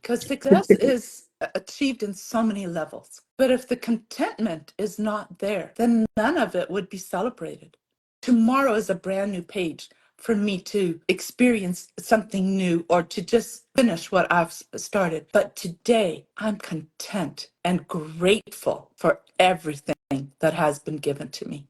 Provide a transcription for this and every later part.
because success is achieved in so many levels. But if the contentment is not there, then none of it would be celebrated. Tomorrow is a brand new page for me to experience something new or to just finish what I've started. But today, I'm content and grateful for everything that has been given to me.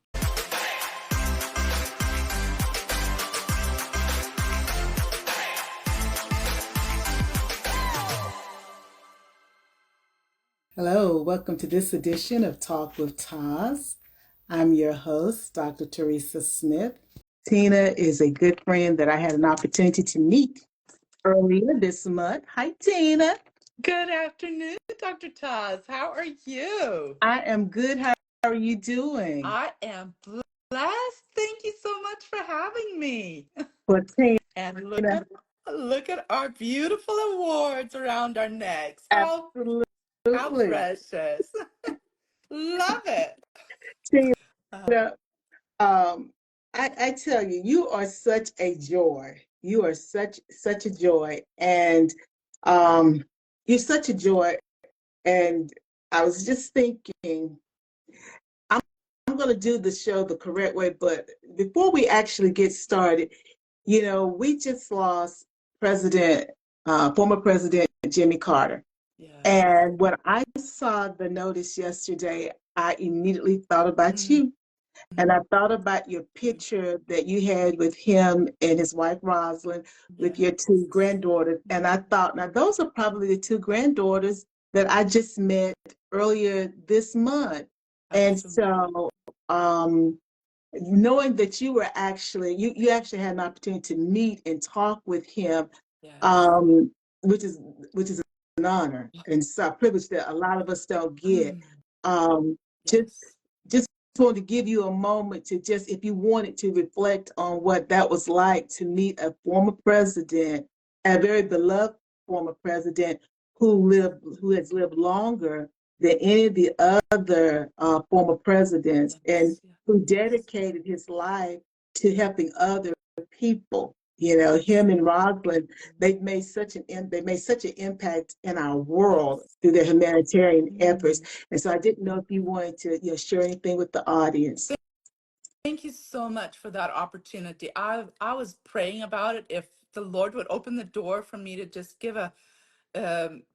Hello, welcome to this edition of Talk with TAS. I'm your host, Dr. Teresa Smith. Tina is a good friend that I had an opportunity to meet earlier this month. Hi, Tina. Good afternoon, Dr. Taz. How are you? I am good. How are you doing? I am blessed. Thank you so much for having me. Well, Tina, And look at our beautiful awards around our necks. How absolutely. precious. Love it. Uh, Tina, I tell you, you are such a joy. You are such a joy, and um, you're such a joy. And I was just thinking, I'm, I'm going to do the show the correct way. But before we actually get started, we just lost former President Jimmy Carter. yes. And when I saw the notice yesterday, I immediately thought about Mm, you. And I thought about your picture that you had with him and his wife, Rosalind, with your two yes. granddaughters. And I thought, now those are probably the two granddaughters that I just met earlier this month. And Absolutely. so, knowing that you actually had an opportunity to meet and talk with him, Yes. um, which is which is an honor and so a privilege that a lot of us don't get. Mm, Um, just yes. just wanted to give you a moment to just, if you wanted to reflect on what that was like to meet a former president, a very beloved former president who has lived longer than any of the other former presidents, and Yes. who Yes. dedicated his life to helping other people. Him and Rosalind, they made such an impact in our world Yes. through their humanitarian efforts. Mm. And so I didn't know if you wanted to, share anything with the audience. Thank you so much for that opportunity. I was praying about it if the Lord would open the door for me to just give a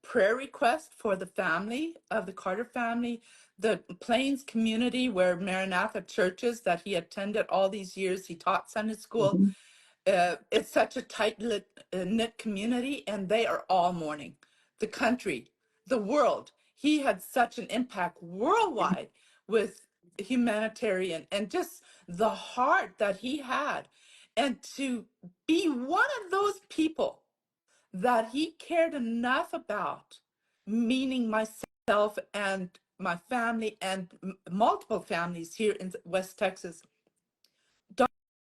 prayer request for the family of the Carter family, the Plains community where Maranatha churches that he attended all these years. He taught Sunday school. Mhm. It's such a knit community, and they are all mourning. The country, the world. He had such an impact worldwide with humanitarian and just the heart that he had. And to be one of those people that he cared enough about, meaning myself and my family and multiple families here in West Texas.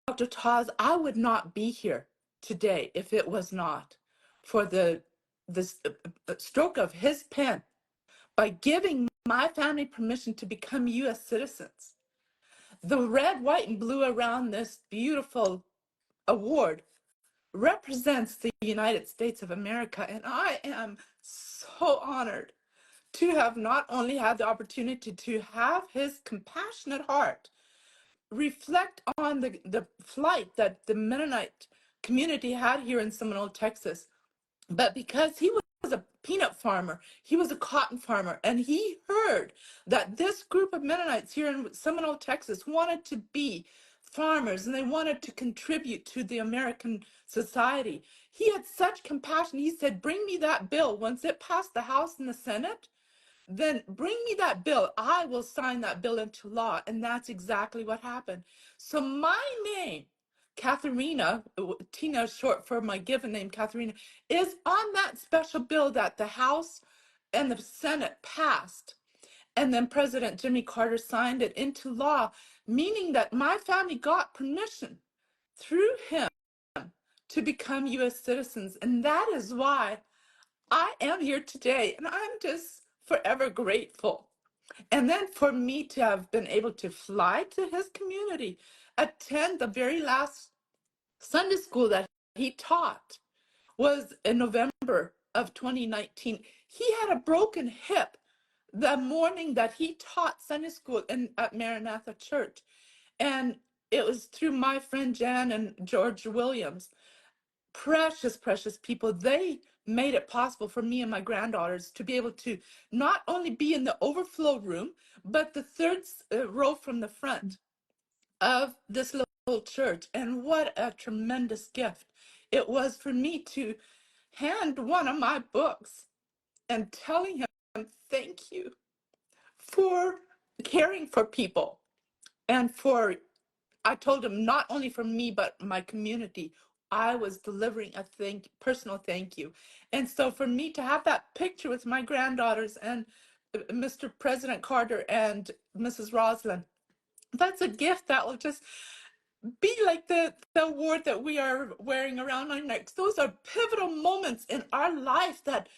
Dr. Taz, I would not be here today if it was not for the stroke of his pen by giving my family permission to become U.S. citizens. The red, white, and blue around this beautiful award represents the United States of America, and I am so honored to have not only had the opportunity to have his compassionate heart reflect on the flight that the Mennonite community had here in Seminole, Texas. But because he was a peanut farmer, he was a cotton farmer, and he heard that this group of Mennonites here in Seminole, Texas wanted to be farmers and they wanted to contribute to the American society. He had such compassion. He said, bring me that bill. Once it passed the House and the Senate, then bring me that bill. I will sign that bill into law. And that's exactly what happened. So my name, Katharina, Tina is short for my given name, Katharina, is on that special bill that the House and the Senate passed. And then President Jimmy Carter signed it into law, meaning that my family got permission through him to become U.S. citizens. And that is why I am here today. And I'm just forever grateful. And then for me to have been able to fly to his community, attend the very last Sunday school that he taught was in November of 2019. He had a broken hip the morning that he taught Sunday school at Maranatha Church. And it was through my friend Jan and George Williams. Precious, precious people. They made it possible for me and my granddaughters to be able to not only be in the overflow room, but the third row from the front of this little church. And what a tremendous gift it was for me to hand one of my books and telling him thank you for caring for people and for, I told him not only for me but my community, I was delivering a personal thank you. And so for me to have that picture with my granddaughters and Mr. President Carter and Mrs. Roslin, that's a gift that will just be like the award that we are wearing around our necks. Those are pivotal moments in our life that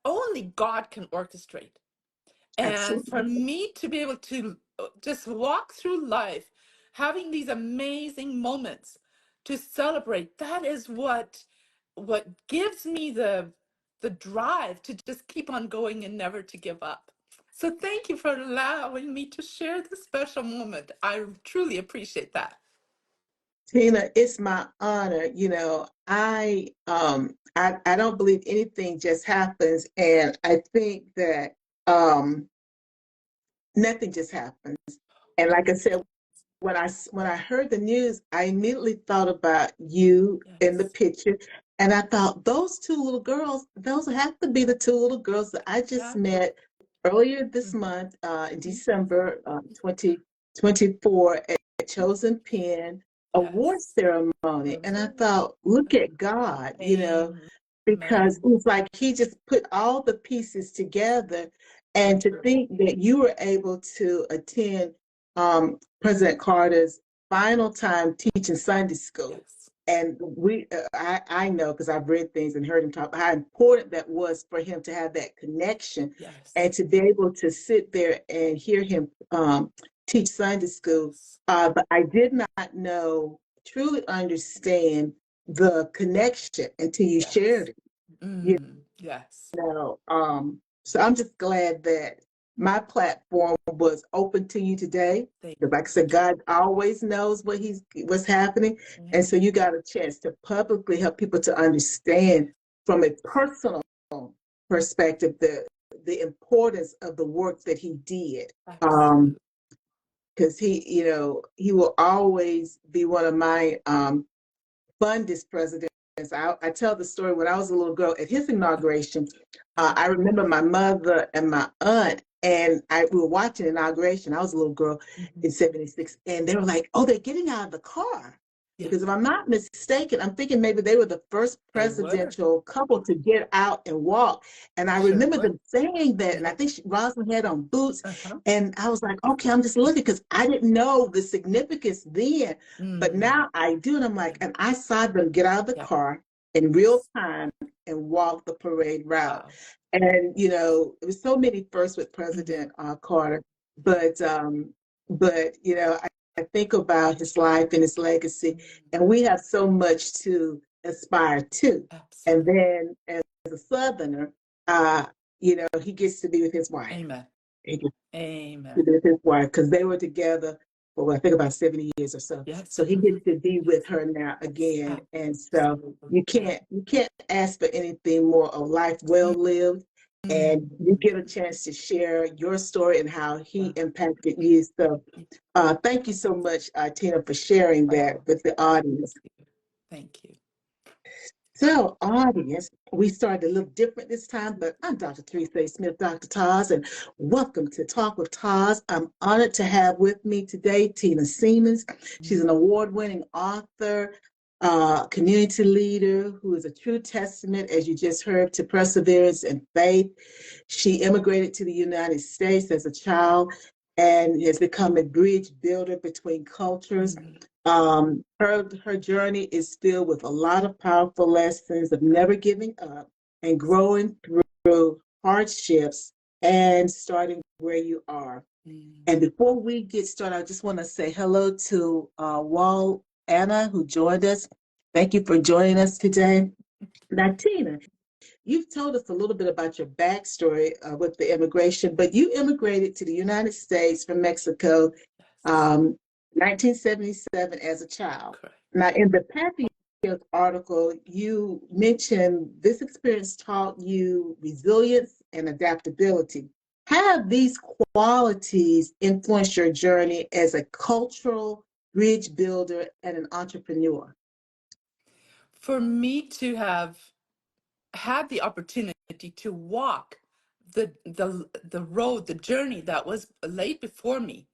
only God can orchestrate. And Absolutely. for me to be able to just walk through life, having these amazing moments to celebrate, that is what gives me the drive to just keep on going and never to give up. So thank you for allowing me to share this special moment. I truly appreciate that. Tina, it's my honor. I don't believe anything just happens, and I think that nothing just happens. And like I said, when I heard the news, I immediately thought about you in the Yes. picture, and I thought those two little girls, those have to be the two little girls that I just Yeah. met earlier this Mhm. month, in December 2024, at Chosen Pen Award Yes. ceremony. And I thought, look at God, because Amen. it was like He just put all the pieces together. So And to true. think that you were able to attend President Carter's final time teaching Sunday school. Yes. And I know, because I've read things and heard him talk, how important that was for him to have that connection Yes. and to be able to sit there and hear him teach Sunday school. Yes. But I did not know, truly understand the connection until you shared Yes. it. You Yes. so I'm just glad that my platform was open to you today. Thank Because like I said, you. God always knows what's happening. And so Amen. you got a chance to publicly help people to understand from a personal perspective the importance of the work that he did. Absolutely. Because he will always be one of my fondest presidents. I tell the story when I was a little girl at his inauguration. I remember my mother and my aunt, and we were watching inauguration. I was a little girl Mhm. in '76, and they were like, "Oh, they're getting out of the car." Yeah, Because if I'm not mistaken, I'm thinking maybe they were the first they were. presidential couple to get out and walk. And They I sure remember were. them saying that, and I Yeah. think Rosalind had on boots. Uh-huh. And I was like, okay, I'm just looking because I didn't know the significance then. But Mm. now I do. And I'm Yeah. like, and I saw them get out of the Yeah. car in real Yes. time and walk the parade route. Wow. And it was so many firsts with Mhm. President Carter, but I think about his life and his legacy, Mm. and we have so much to aspire to. And Absolutely. then, as a Southerner, he gets to be with his wife. Amen. He gets to Amen. be with his wife because they were together for I think about 70 years or so. Yes. So he Mhm. gets to be with Yes. her now Yes. again, and so Absolutely. you Yeah. can't ask for anything more. A life well lived, and Mm. you get a chance to share your story and how he Wow. impacted you. So thank you so much, Tina, for sharing that Wow. with the audience. Thank you. So, audience, we started a little different this time, but I'm Dr. Teresa A. Smith, Dr. Taz, and welcome to Talk with Taz. I'm honored to have with me today Tina Siemens. She's an Mm. award-winning author, community leader who is a true testament, as you just heard, to perseverance and faith. She immigrated to the United States as a child and has become a bridge builder between cultures. Mm. Her journey is filled with a lot of powerful lessons of never giving up and growing through hardships and starting where you are. Mm. And before we get started, I just want to say hello to Wall Anna, who joined us. Thank you for joining us today. Now, Tina, you've told us a little bit about your backstory with the immigration, but you immigrated to the United States from Mexico, Yes, 1977 as a child. correct. Now, in the Papillon article, you mentioned this experience taught you resilience and adaptability. How have these qualities influenced your journey as a cultural bridge builder and an entrepreneur? For me to have had the opportunity to walk the road, the journey that was laid before me,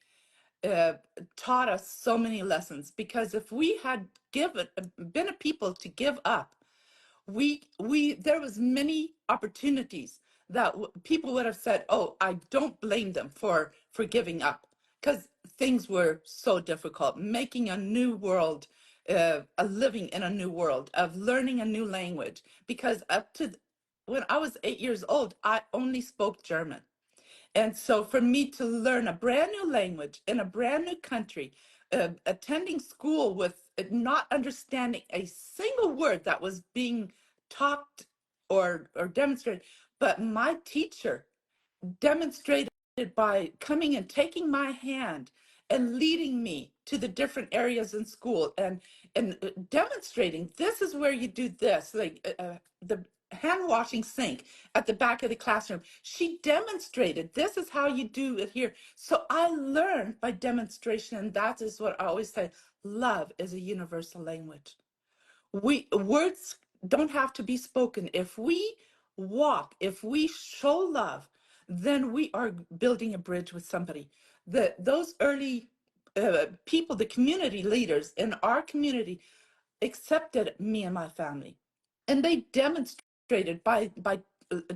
uh, taught us so many lessons. Because if we had given been a people to give up, we there was many opportunities that people would have said, oh, I don't blame them for giving up, because things were so difficult, making a new world, a living in a new world, of learning a new language. Because up to when I was 8 years old, I only spoke German. And so for me to learn a brand new language in a brand new country, attending school with not understanding a single word that was being taught or demonstrated, but my teacher demonstrated by coming and taking my hand and leading me to the different areas in school, and demonstrating, this is where you do this, like the hand washing sink at the back of the classroom. She demonstrated, this is how you do it here. So I learned by demonstration, and that is what I always say: love is a universal language. We words don't have to be spoken. If we walk, if we show love, then we are building a bridge with somebody. Those early people, the community leaders in our community, accepted me and my family, and they demonstrated by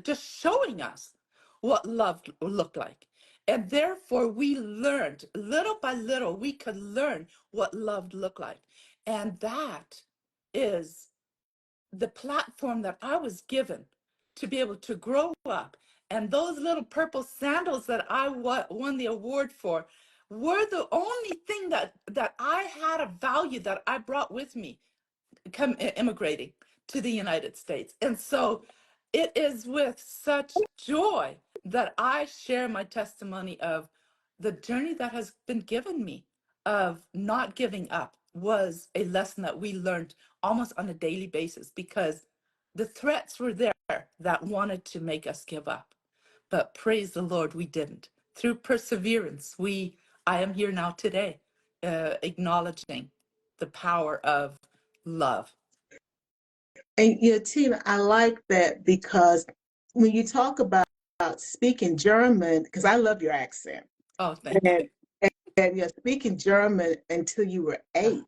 just showing us what love looked like. And therefore we learned, little by little we could learn what love looked like. And that is the platform that I was given to be able to grow up. And those little purple sandals that I won the award for were the only thing that I had a value that I brought with me come immigrating to the United States. And so it is with such joy that I share my testimony of the journey that has been given me, of not giving up, was a lesson that we learned almost on a daily basis, because the threats were there that wanted to make us give up. But praise the Lord, we didn't. Through perseverance, I am here now today, acknowledging the power of love. And Tina, I like that because when you talk about speaking German, because I love your accent, Oh, thank and, you. and you're speaking German until you were Uh, 8,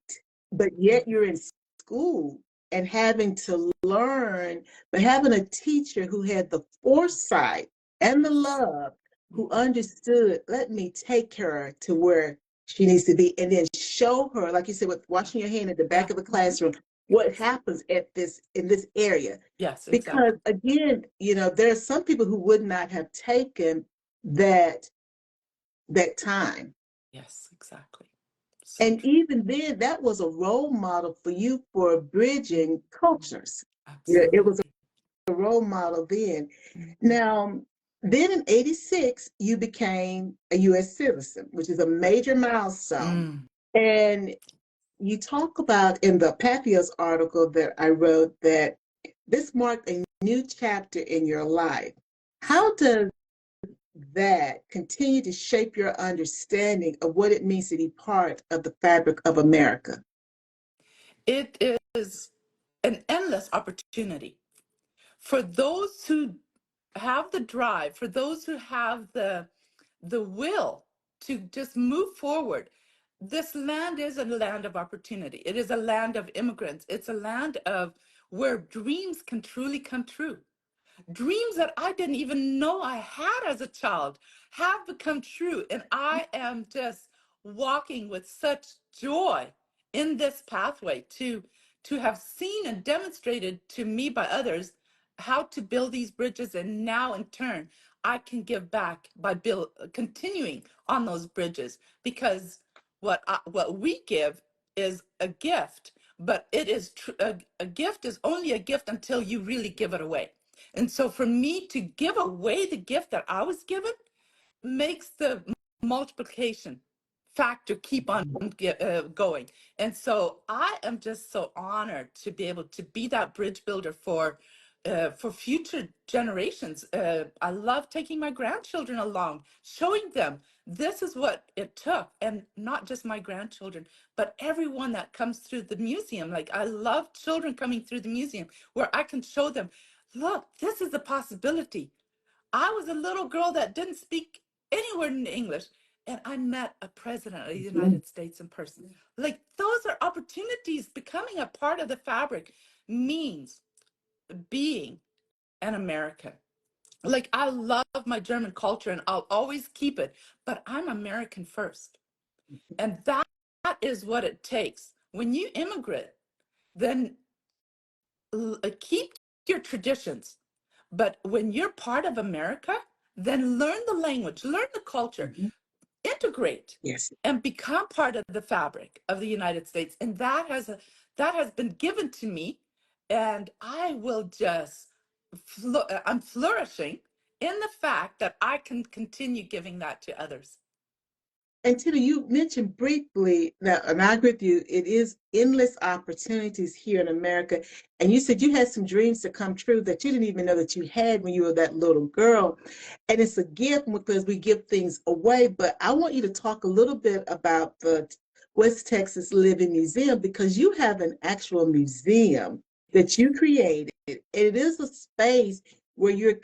but yet you're in school and having to learn, but having a teacher who had the foresight and the yes. love, who Mhm. understood, let me take her to where she needs to be, and then show her, like you said, with Yeah. washing your hand at the Yeah. back of the classroom, what Yes. happens at this in this area. Yes, Because exactly. again, there are some people who would not have taken that time. Yes, exactly. So And true. even then, that was a role model for you for bridging cultures. Yeah, it was Absolutely. a role model then. Mhm. Now, then in 86, you became a US citizen, which is a major milestone. Mm. And you talk about in the Papios article that I wrote that this marked a new chapter in your life. How does that continue to shape your understanding of what it means to be part of the fabric of America? It is an endless opportunity for those who have the drive, for those who have the will to just move forward. This land is a land of opportunity. It is a land of immigrants. It's a land of where dreams can truly come true. Dreams that I didn't even know I had as a child have become true. And I am just walking with such joy in this pathway to have seen and demonstrated to me by others how to build these bridges. And now in turn, I can give back by continuing on those bridges, because what we give is a gift, but it is a gift is only a gift until you really give it away. And so for me to give away the gift that I was given makes the multiplication factor keep on going. And so I am just so honored to be able to be that bridge builder for future generations. I love taking my grandchildren along, showing them this is what it took, and not just my grandchildren, but everyone that comes through the museum. Like, I love children coming through the museum where I can show them, look, this is a possibility. I was a little girl that didn't speak any word in English, and I met a president of the United States in person. Like, those are opportunities. Becoming a part of the fabric means being an American. Like, I love my German culture and I'll always keep it, but I'm American first. And that is what it takes. When you immigrate, then keep your traditions. But when you're part of America, then learn the language, learn the culture, Mhm. integrate, Yes. and become part of the fabric of the United States. And that has been given to me, and I will just I'm flourishing in the fact that I can continue giving that to others. And Tina, you mentioned briefly now, and I agree with you, it is endless opportunities here in America. And you said you had some dreams to come true that you didn't even know that you had when you were that little girl. And it's a gift because we give things away. But I want you to talk a little bit about the West Texas Living Museum, because you have an actual museum that you created. It is a space where you're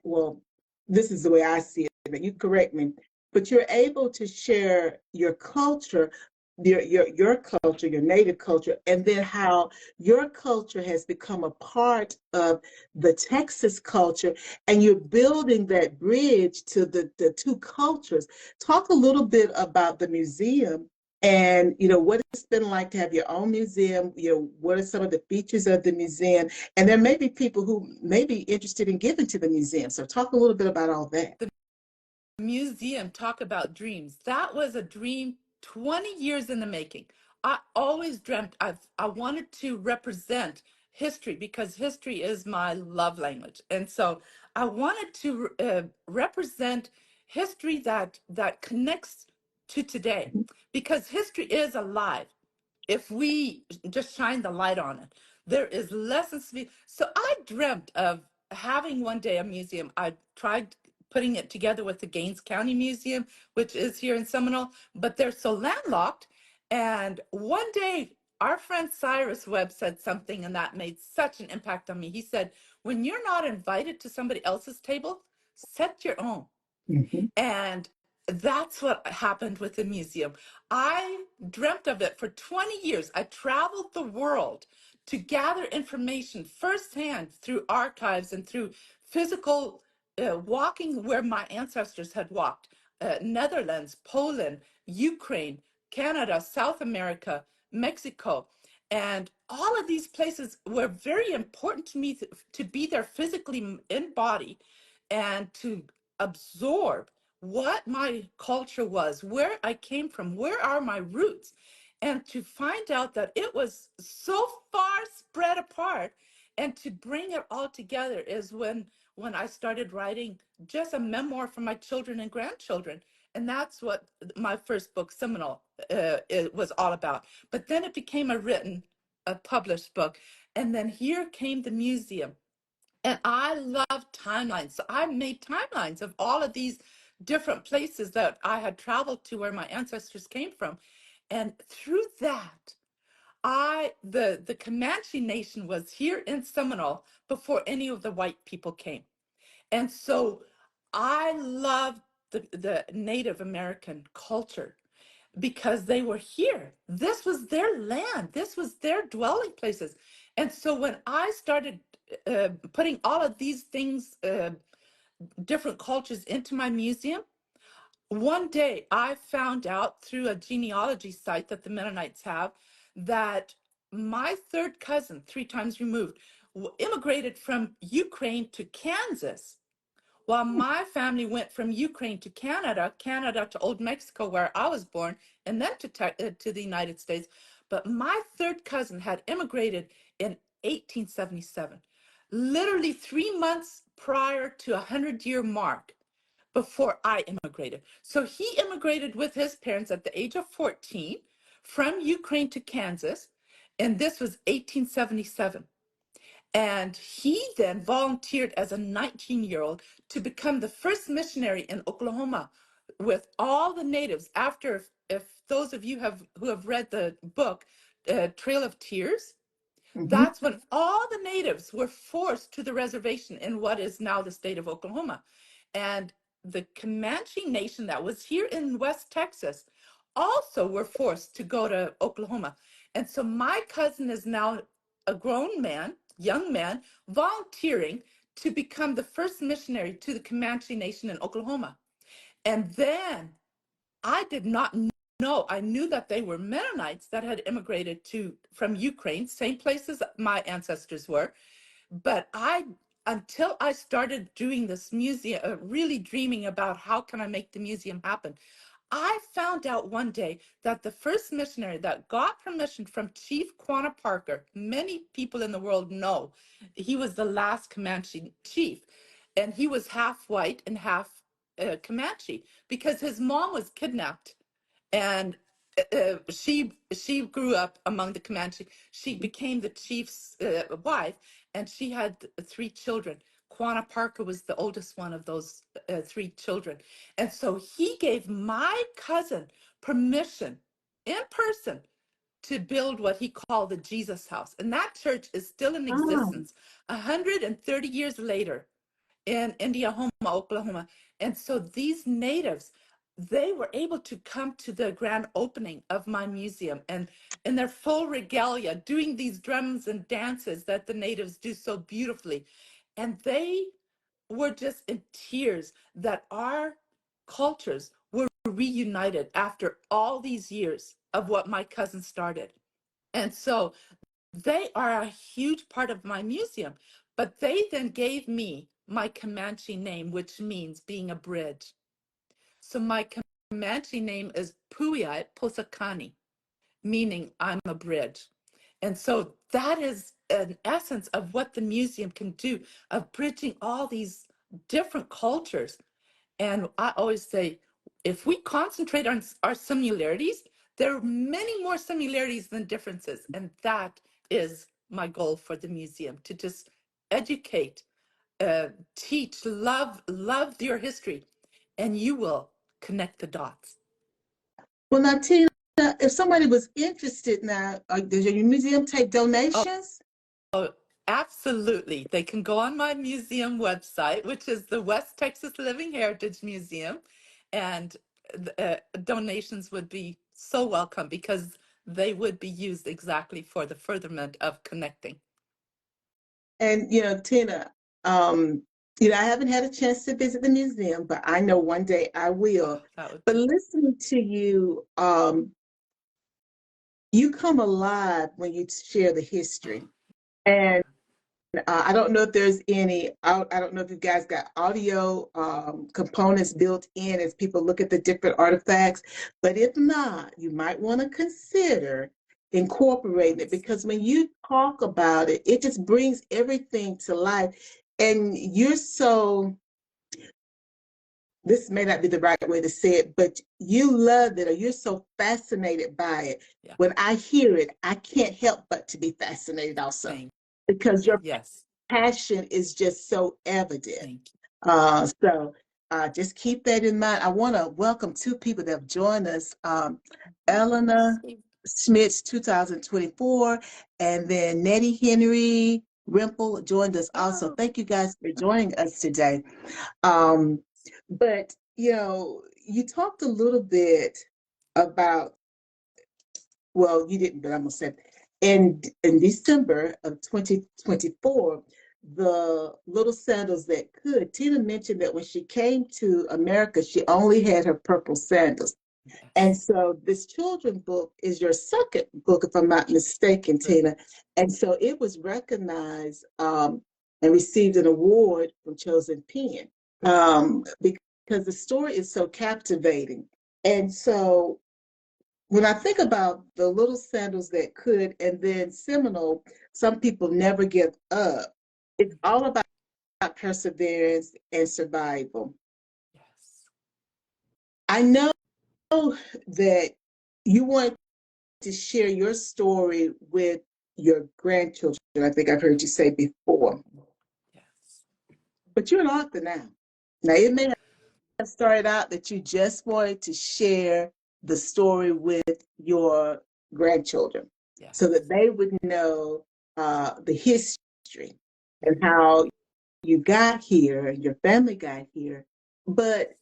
well, this is the way I see it, but you correct me, but you're able to share your culture, your culture, your native culture, and then how your culture has become a part of the Texas culture, and you're building that bridge to the two cultures. Talk a little bit about the museum and what it's been like to have your own museum. What are some of the features of the museum, and there may be people who may be interested in giving to the museum, so talk a little bit about all that. The museum, talk about dreams. That was a dream 20 years in the making. I always dreamt I wanted to represent history because history is my love language. And so I wanted to represent history that connects to today, because history is alive if we just shine the light on it. There is lessons to be. So I dreamt of having one day a museum. I tried putting it together with the Gaines County Museum, which is here in Seminole, but they're so landlocked. And one day, our friend Cyrus Webb said something, and that made such an impact on me. He said, when you're not invited to somebody else's table, set your own. Mhm. And that's what happened with the museum. I dreamt of it for 20 years. I traveled the world to gather information firsthand through archives and through physical walking where my ancestors had walked. Netherlands, Poland, Ukraine, Canada, South America, Mexico. And all of these places were very important to me to be there physically in body and to absorb what my culture was, where I came from, where are my roots, and to find out that it was so far spread apart, and to bring it all together is when I started writing just a memoir for my children and grandchildren. And that's what my first book, Seminole, it was all about. But then it became a published book. And then here came the museum. And I love timelines. So I made timelines of all of these different places that I had traveled to where my ancestors came from. And through that, the Comanche Nation was here in Seminole before any of the white people came. And so I love the Native American culture because they were here. This was their land. This was their dwelling places. And so when I started putting all of these things, different cultures into my museum, one day I found out through a genealogy site that the Mennonites have that my third cousin, 3 times removed, immigrated from Ukraine to Kansas, while my family went from Ukraine to Canada, Canada to Old Mexico, where I was born, and then to the United States. But my third cousin had immigrated in 1877. literally 3 months prior to 100-year mark before I immigrated. So he immigrated with his parents at the age of 14 from Ukraine to Kansas, and this was 1877. And he then volunteered as a 19-year-old to become the first missionary in Oklahoma with all the natives. After, if those of you who have read the book, Trail of Tears, Mm-hmm. that's when all the natives were forced to the reservation in what is now the state of Oklahoma. And the Comanche Nation that was here in West Texas also were forced to go to Oklahoma. And so my cousin is now a grown man, young man, volunteering to become the first missionary to the Comanche Nation in Oklahoma. And then I did not know. I knew that they were Mennonites that had immigrated to from Ukraine, same place as my ancestors were. But until I started doing this museum, really dreaming about how can I make the museum happen, I found out one day that the first missionary that got permission from Chief Quanah Parker, many people in the world know, he was the last Comanche chief, and he was half white and half Comanche because his mom was kidnapped, and she grew up among the Comanche. She became the chief's wife, and she had three children. Quanah Parker was the oldest one of those three children. And so he gave my cousin permission in person to build what he called the Jesus House. And that church is still in Ah. existence 130 years later in Indiahoma, Oklahoma. And so these natives, they were able to come to the grand opening of my museum and in their full regalia, doing these drums and dances that the natives do so beautifully. And they were just in tears that our cultures were reunited after all these years of what my cousin started. And so they are a huge part of my museum, but they then gave me my Comanche name, which means being a bridge. So my Comanche name is Puya Posakani, meaning I'm a bridge. And so that is an essence of what the museum can do, of bridging all these different cultures. And I always say, if we concentrate on our similarities, there are many more similarities than differences. And that is my goal for the museum, to just educate, teach, love your history, and you will connect the dots. Well, now, Tina, if somebody was interested now, does your museum take Oh, donations? absolutely. They can go on my museum website, which is the West Texas Living Heritage Museum, and donations would be so welcome because they would be used exactly for the furtherment of connecting. And, Tina, I haven't had a chance to visit the museum, but I know one day I Oh, will. that would But be listening to you, you come alive when you share the history. And I don't know if there's I don't know if you guys got audio components built in as people look at the different artifacts, but if not, you might want to consider incorporating it yes, because when you talk about it, it just brings everything to life. And you're so, this may not be the right way to say it, but you love it or you're so fascinated by it. yeah. When I hear it, I can't help but to be fascinated also Thank because your yes, passion is just so evident. thank you. Just keep that in mind. I want to welcome two people that have joined us. Yes, Eleanor Schmitz, 2024, and then Nettie Henry Rimple joined us also. oh, Thank you guys for joining us today. Um, but, you talked a little bit about, well, you didn't, but I'm going to say, in December of 2024, the little sandals that could. Tina mentioned that when she came to America, she only had her purple sandals. And yes, so this children book is your second book, if I'm not mistaken, correct. Tina. And so it was recognized and received an award from Chosen Pen because the story is so captivating. And so when I think about the little sandals that could, and then Seminole, some people never give up. It's all about perseverance and survival. Yes. I know that you want to share your story with your grandchildren. I think I've heard you say before, Yes. but you're an author now. Now, it may have started out that you just wanted to share the story with your grandchildren so Yes. that they would know the history and Mhm. how you got here, your family got here. But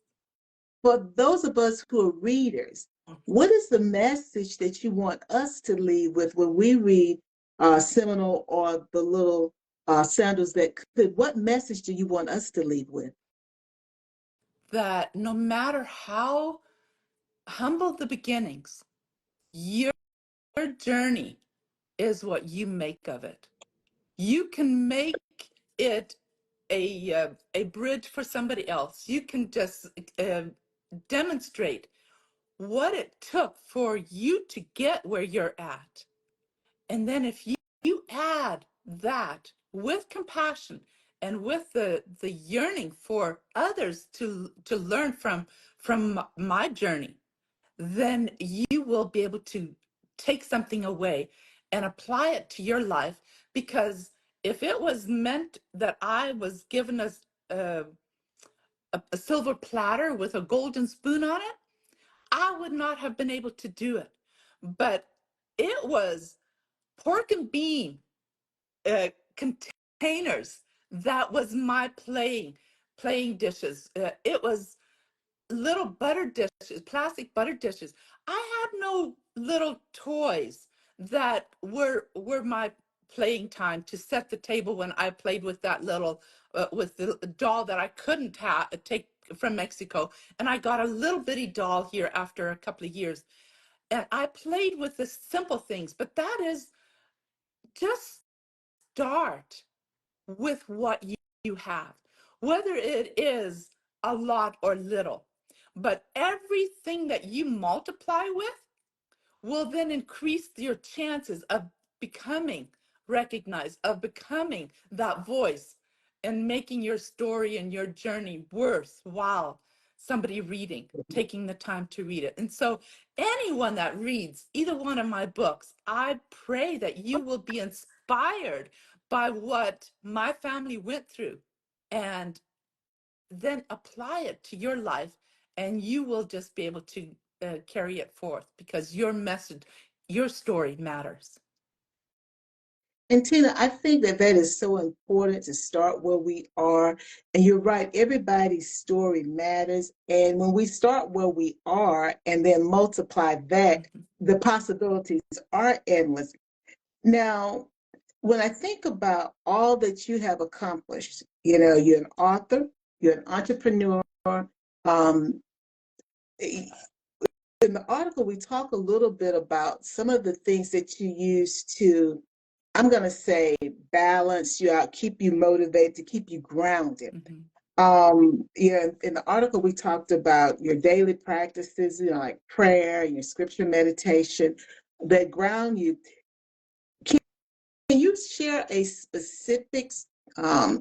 for those of us who are readers, what is the message that you want us to leave with when we read Seminole or the little sandals that could? What message do you want us to leave with? That no matter how humble the beginnings, your journey is what you make of it. You can make it a bridge for somebody else. You can just uh, demonstrate what it took for you to get where you're at. And then if you add that with compassion and with the yearning for others to learn from my journey, then you will be able to take something away and apply it to your life. Because if it was meant that I was given a, a silver platter with a golden spoon on it, I would not have been able to do it. But it was pork and bean containers that was my playing dishes. It was little butter dishes, plastic butter dishes. I had no little toys that were my playing time to set the table when I played with that little with the doll that I couldn't take from Mexico, and I got a little bitty doll here after a couple of years, and I played with the simple things. But that is just start with what you have, whether it is a lot or little. But everything that you multiply with will then increase your chances of becoming recognized, of becoming that voice, and making your story and your journey worthwhile somebody reading, taking the time to read it. And so anyone that reads either one of my books, I pray that you will be inspired by what my family went through, and then apply it to your life, and you will just be able to carry it forth, because your message, your story matters. And Tina, I think that that is so important to start where we are. And you're right, everybody's story matters. And when we start where we are and then multiply that, Mhm. the possibilities are endless. Now, when I think about all that you have accomplished, you know, you're an author, you're an entrepreneur. Um, in the article, we talk a little bit about some of the things that you use to, I'm going to say, balance you out, keep you motivated, to keep you grounded. Mhm. Yeah, in the article, we talked about your daily practices, you know, like prayer and your scripture meditation that ground you. Can you share a specific,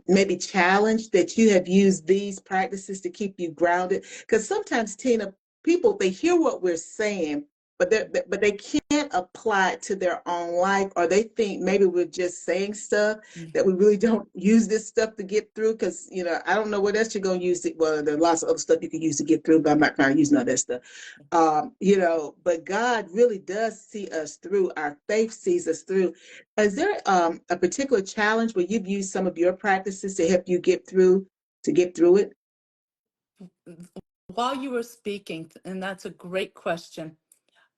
maybe challenge that you have used these practices to keep you grounded? Because sometimes, Tina, people they hear what we're saying, but they can't apply it to their own life, or they think maybe we're just saying stuff that we really don't use this stuff to get through. Because you know, I don't know what else you're gonna use it. Well, there's lots of other stuff you can use to get through, but I'm not trying to use none of that stuff. You know, but God really does see us through. Our faith sees us through. Is there a particular challenge where you've used some of your practices to help you get through it? While you were speaking, and that's a great question,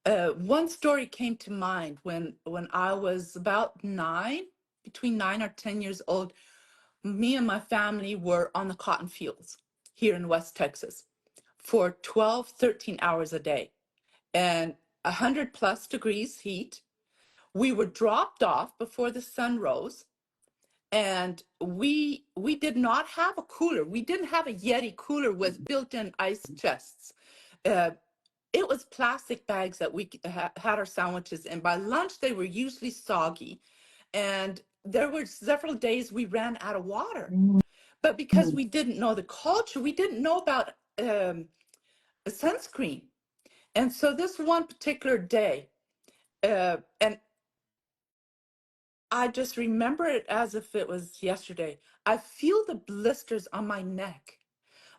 one story came to mind when I was about between 9 or 10 years old. Me and my family were on the cotton fields here in West Texas for 12, 13 hours a day, and 100 plus degrees heat. We were dropped off before the sun rose, and we did not have a cooler. We didn't have a Yeti cooler with built-in ice chests. Uh, it was plastic bags that we had our sandwiches in. By lunch, they were usually soggy, and there were several days we ran out of water. Mm. But because we didn't know the culture, we didn't know about sunscreen. And so this one particular day, and I just remember it as if it was yesterday. I feel the blisters on my neck.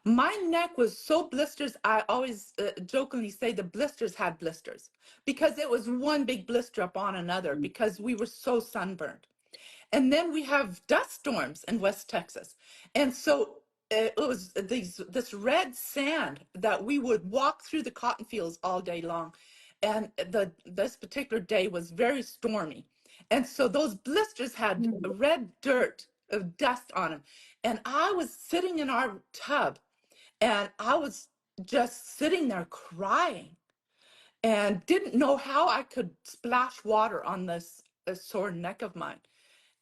My neck was so blisters, I always jokingly say the blisters had blisters because it was one big blister up on another because we were so sunburned. And then we have dust storms in West Texas. And so it was this red sand that we would walk through the cotton fields all day long. And this particular day was very stormy. And so those blisters had red dirt of dust on them. And I was sitting in our tub and I was just sitting there crying and didn't know how I could splash water on this sore neck of mine.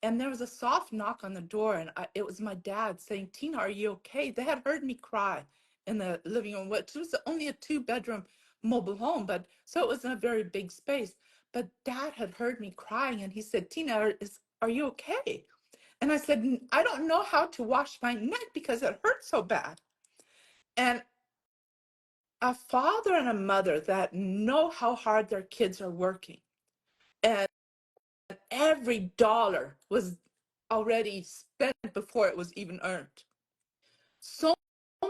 And there was a soft knock on the door, and it was my dad saying, "Tina, are you okay?" They had heard me cry in the living room, which was only a two-bedroom mobile home, but so it wasn't a very big space. But Dad had heard me crying, and he said, "Tina, are you okay?" And I said, "I don't know how to wash my neck because it hurts so bad." And a father and a mother that know how hard their kids are working, and every dollar was already spent before it was even earned. So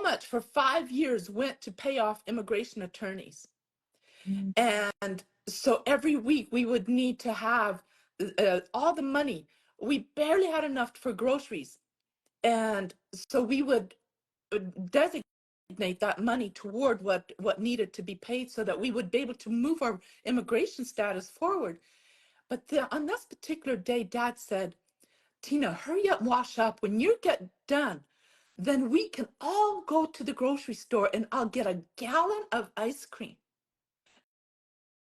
much for 5 years went to pay off immigration attorneys. And so every week we would need to have all the money. We barely had enough for groceries. And so we would designate that money toward what needed to be paid so that we would be able to move our immigration status forward. But on this particular day, Dad said, "Tina, hurry up, wash up. When you get done, then we can all go to the grocery store and I'll get a gallon of ice cream.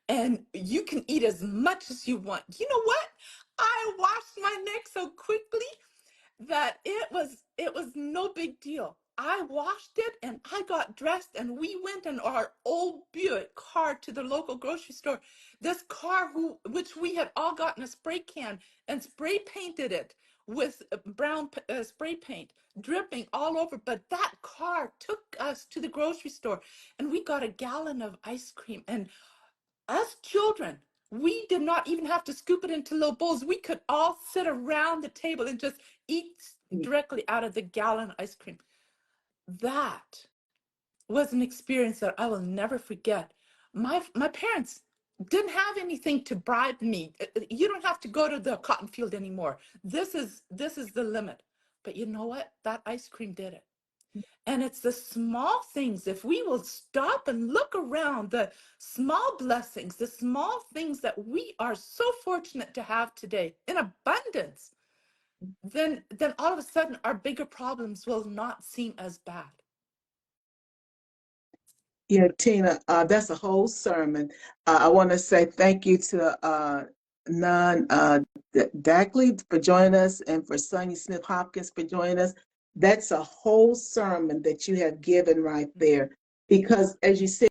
And you can eat as much as you want." You know what? I washed my neck so quickly that it was no big deal. I washed it and I got dressed and we went in our old Buick car to the local grocery store. This car which we had all gotten a spray can and spray painted it with brown spray paint dripping all over. But that car took us to the grocery store and we got a gallon of ice cream. And as children, we did not even have to scoop it into little bowls. We could all sit around the table and just eat directly out of the gallon ice cream. That was an experience that I will never forget. My parents didn't have anything to bribe me. You don't have to go to the cotton field anymore. This is the limit. But you know what? That ice cream did it. And it's the small things. If we will stop and look around, the small blessings, the small things that we are so fortunate to have today in abundance, then all of a sudden our bigger problems will not seem as bad. Yeah, Tina, that's a whole sermon. I want to say thank you to Nan Dackley for joining us and for Sonia Smith Hopkins for joining us. That's a whole sermon that you have given right there. Because as you said,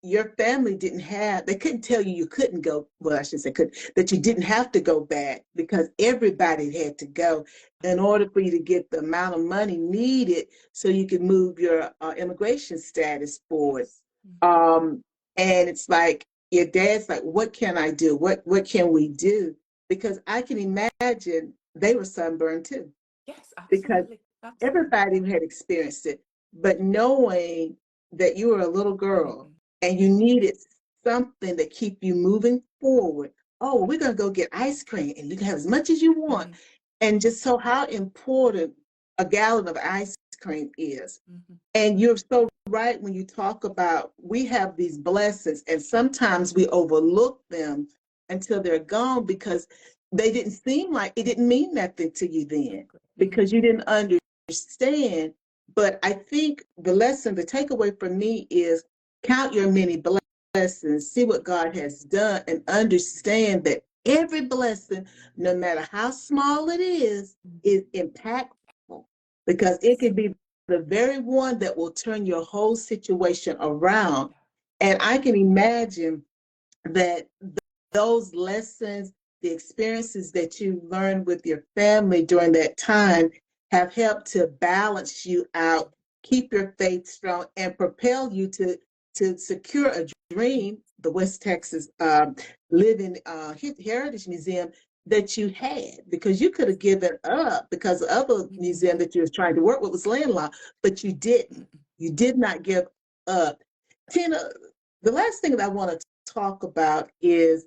your family didn't have, they couldn't tell you you couldn't go, well, I should say could, that you didn't have to go back because everybody had to go in order for you to get the amount of money needed so you could move your immigration status forward. Um, and it's like your dad's like, what can I do? What can we do? Because I can imagine they were sunburned too, Yes, because absolutely. Absolutely. everybody had experienced it. But knowing that you were a little girl Mhm. and you needed something to keep you moving forward. Oh, we're gonna go get ice cream and you can have as much as you want. Mhm. And just so how important a gallon of ice cream is. Mhm. And you're so right when you talk about we have these blessings, and sometimes we overlook them until they're gone because they didn't seem like it didn't mean nothing to you then Exactly. because you didn't understand. But I think the lesson, the takeaway for me is count your many blessings, see what God has done, and understand that every blessing, no matter how small it is impactful because it Yes. could be the very one that will turn your whole situation around. And I can imagine that those lessons the experiences that you learned with your family during that time have helped to balance you out, keep your faith strong, and propel you to secure a dream, the West Texas Living Heritage Museum that you had, because you could have given up because the other museum that you was trying to work with was landlocked, but you didn't. You did not give up. Tina, the last thing that I want to talk about is,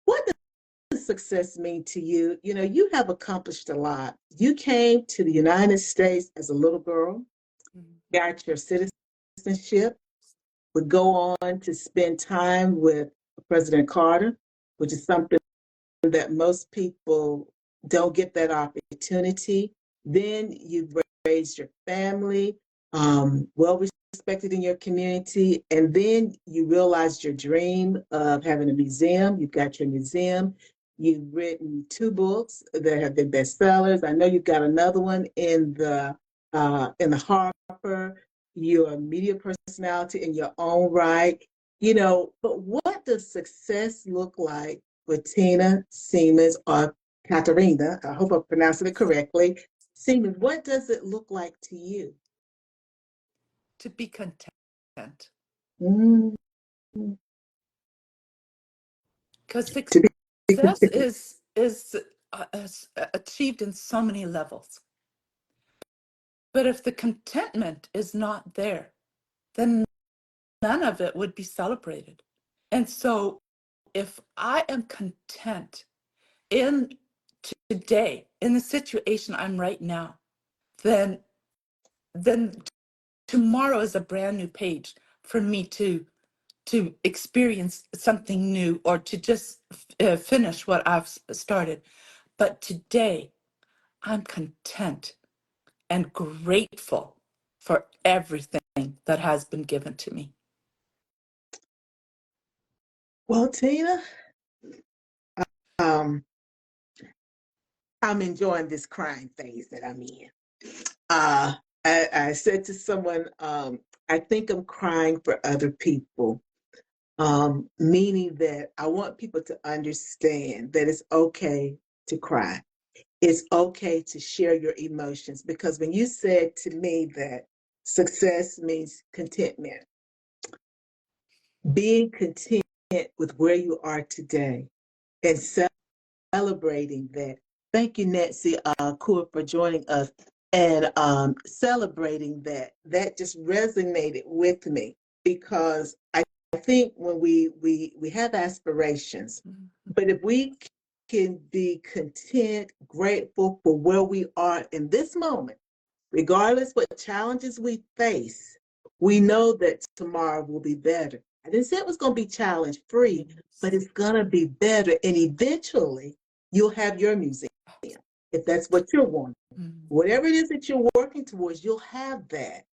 what does success mean to you? You know, you have accomplished a lot. You came to the United States as a little girl, got your citizenship, would go on to spend time with President Carter, which is something that most people don't get that opportunity. Then you've raised your family, well respected in your community, and then you realized your dream of having a museum. You've got your museum. You've written 2 books that have been bestsellers. I know you've got another one in the Harper. You're a media personality in your own right. You know, but what does success look like with Tina Siemens, or Katerina? I hope I'm pronouncing it correctly. Siemens, what does it look like to you? To be content. Mm, Because to be success content. is achieved in so many levels. But if the contentment is not there, then none of it would be celebrated. And so if I am content in today, in the situation I'm right now, then then tomorrow is a brand new page for me to experience something new, or to just finish what I've started. But today, I'm content and grateful for everything that has been given to me. Well, Tina, um, I'm enjoying this crying phase that I'm in. Uh, I said to someone, I think I'm crying for other people, meaning that I want people to understand that it's okay to cry. It's okay to share your emotions, because when you said to me that success means contentment, being content with where you are today and celebrating that. Thank you, Nancy Kaur, for joining us, and celebrating that. That just resonated with me, because I think when we have aspirations, but if we can be content, grateful for where we are in this moment, regardless what challenges we face, we know that tomorrow will be better. I didn't say it was going to be challenge free, but it's going to be better. And eventually, you'll have your museum, if that's what you're wanting. Whatever it is that you're working towards, you'll have that.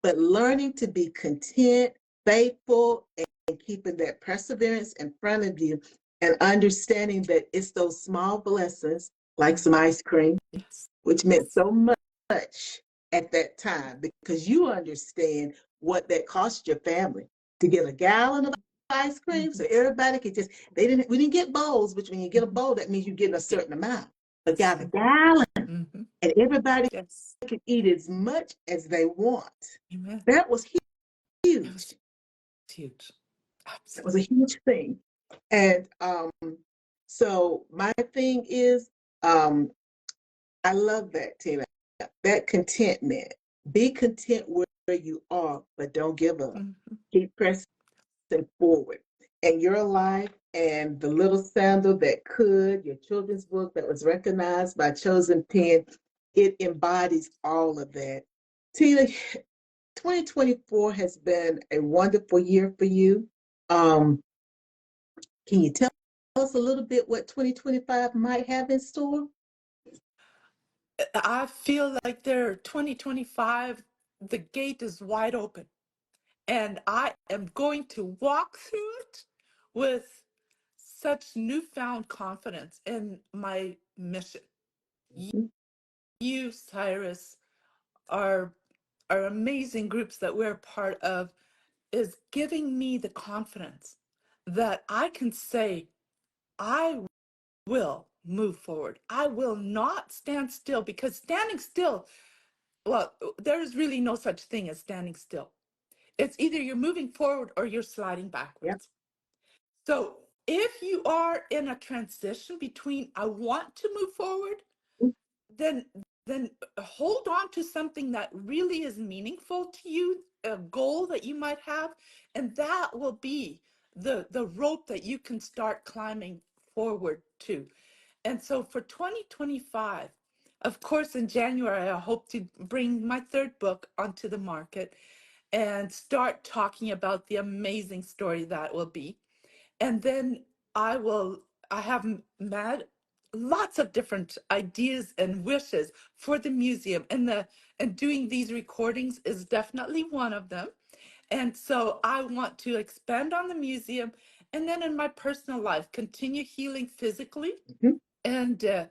But learning to be content, faithful, and keeping that perseverance in front of you, and understanding that it's those small blessings, like some ice cream, Yes. which meant so much at that time, because you understand what that cost your family to get a gallon of ice cream, so everybody could just, we didn't get bowls, which when you get a bowl, that means you're getting a certain amount, but got a gallon, and everybody Yes. could eat as much as they want. Amen. That was It huge. was huge. That was a Absolutely. huge thing. And so my thing is, um, I love that, Tina. That contentment. Be content where you are, but don't give up. Keep pressing forward. And your life, and the little sandal that could, your children's book that was recognized by Chosen Pen, it embodies all of that. Tina, 2024 has been a wonderful year for you. Um, can you tell us a little bit what 2025 might have in store? I feel like 2025, the gate is wide open, and I am going to walk through it with such newfound confidence in my mission. You, Cyrus, are amazing groups that we're part of, is giving me the confidence that I can say, I will move forward. I will not stand still, because standing still, well, there's really no such thing as standing still. It's either you're moving forward or you're sliding Yep. backwards. So if you are in a transition between I want to move forward, then then hold on to something that really is meaningful to you, a goal that you might have, and that will be the rope that you can start climbing forward to. And so for 2025, of course, in January, I hope to bring my third book onto the market and start talking about the amazing story that will be. And then I have mad lots of different ideas and wishes for the museum, and doing these recordings is definitely one of them. And so I want to expand on the museum, and then in my personal life continue healing physically, Mhm. and uh,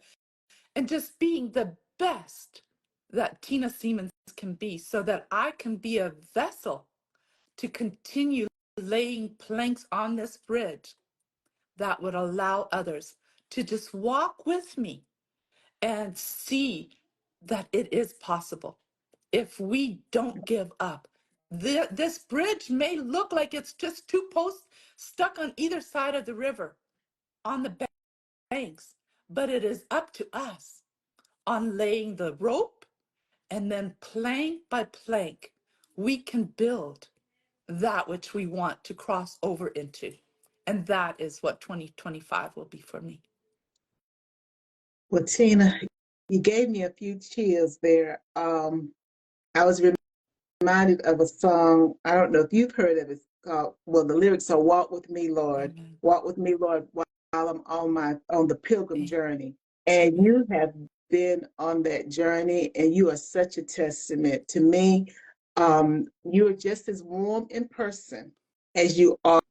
and just being the best that Tina Siemens can be, so that I can be a vessel to continue laying planks on this bridge that would allow others to just walk with me and see that it is possible if we don't give up. This bridge may look like it's just two posts stuck on either side of the river on the banks, but it is up to us on laying the rope, and then plank by plank, we can build that which we want to cross over into. And that is what 2025 will be for me. Well, Tina, you gave me a few chills there. I was reminded of a song. I don't know if you've heard of it. Called, well, the lyrics are "Walk with me, Lord, Amen. walk with me, Lord, while I'm on the pilgrim journey." And Amen. you have been on that journey, and you are such a testament to me. You are just as warm in person as you are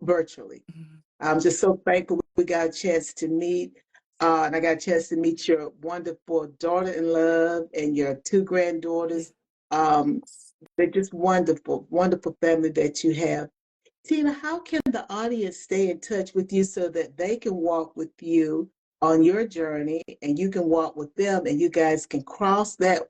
virtually. Mhm. I'm just so thankful we got a chance to meet. And I got a chance to meet your wonderful daughter in love and your two granddaughters. Um, they're just wonderful, wonderful family that you have. Tina, how can the audience stay in touch with you so that they can walk with you on your journey and you can walk with them and you guys can cross that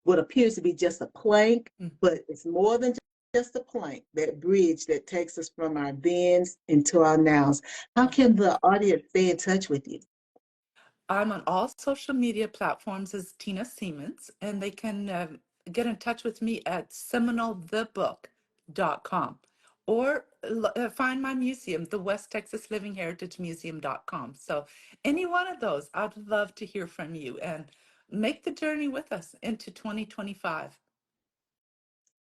what appears to be just a plank, Mhm. but it's more than just a plank, that bridge that takes us from our thens into our nows. How can the audience stay in touch with you? I'm on all social media platforms as Tina Siemens, and they can get in touch with me at seminalthebook.com, or find my museum, the West Texas Living Heritage Museum.com. So any one of those, I'd love to hear from you and make the journey with us into 2025.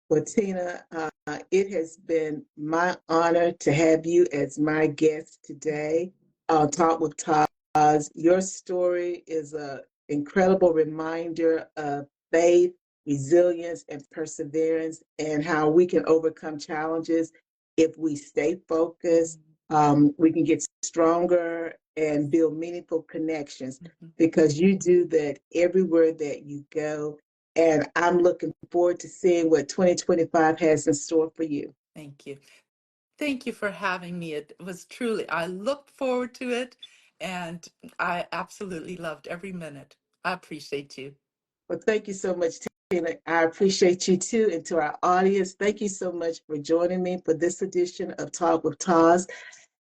Well, Tina, it has been my honor to have you as my guest today on Talk with TAS. Your story is an incredible reminder of faith, resilience, and perseverance, and how we can overcome challenges if we stay focused. We can get stronger and build meaningful connections Mhm. because you do that everywhere that you go. And I'm looking forward to seeing what 2025 has in store for you. Thank you. Thank you for having me. It was truly, I looked forward to it, and I absolutely loved every minute. I appreciate you. Well, thank you so much, Tina. I appreciate you too. And to our audience, thank you so much for joining me for this edition of Talk with Taz.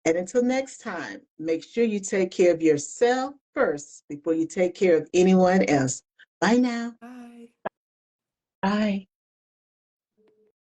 And until next time, make sure you take care of yourself first before you take care of anyone else. Bye now. Bye. Bye.